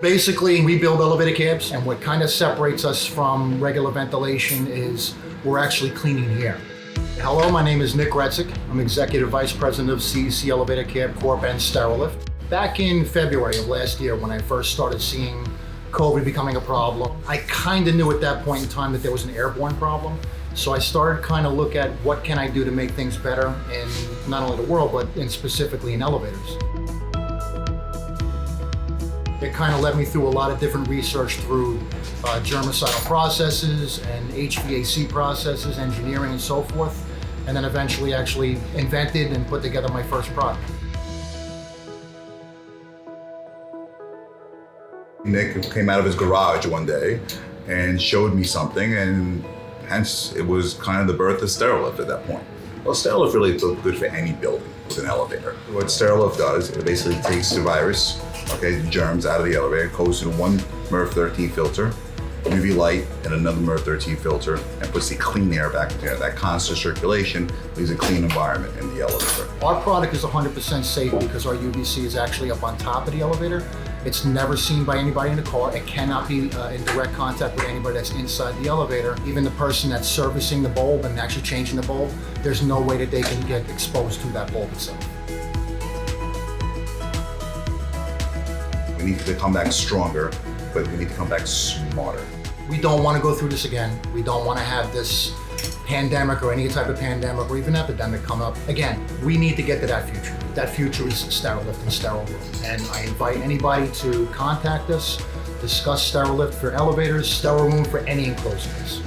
Basically, we build elevator cabs, and what kind of separates us from regular ventilation is we're actually cleaning the air. Hello, my name is Nick Gretsuk. I'm Executive Vice President of CEC Elevator Cab Corp and Sterilyft. Back in February of last year, when I first started seeing COVID becoming a problem, I kind of knew at that point in time that there was an airborne problem. So I started kind of look at what can I do to make things better in not only the world, but specifically in elevators. It kind of led me through a lot of different research through germicidal processes and HVAC processes, engineering and so forth, and then eventually actually invented and put together my first product. Nick came out of his garage one day and showed me something, and hence it was kind of the birth of Sterilyft at that point. Well, Sterilyft really looked good for any building with an elevator. What Sterilyft does, it basically takes the virus, the germs out of the elevator, goes through one MERV 13 filter, UV light, and another MERV 13 filter, and puts the clean air back in there. That constant circulation leaves a clean environment in the elevator. Our product is 100% safe because our UVC is actually up on top of the elevator. It's never seen by anybody in the car. It cannot be in direct contact with anybody that's inside the elevator. Even the person that's servicing the bulb and actually changing the bulb, there's no way that they can get exposed to that bulb itself. We need to come back stronger, but we need to come back smarter. We don't want to go through this again. We don't want to have this pandemic or any type of pandemic or even epidemic come up. Again, we need to get to that future. That future is Sterilyft and sterile room. And I invite anybody to contact us, discuss Sterilyft for elevators, sterile room for any enclosures.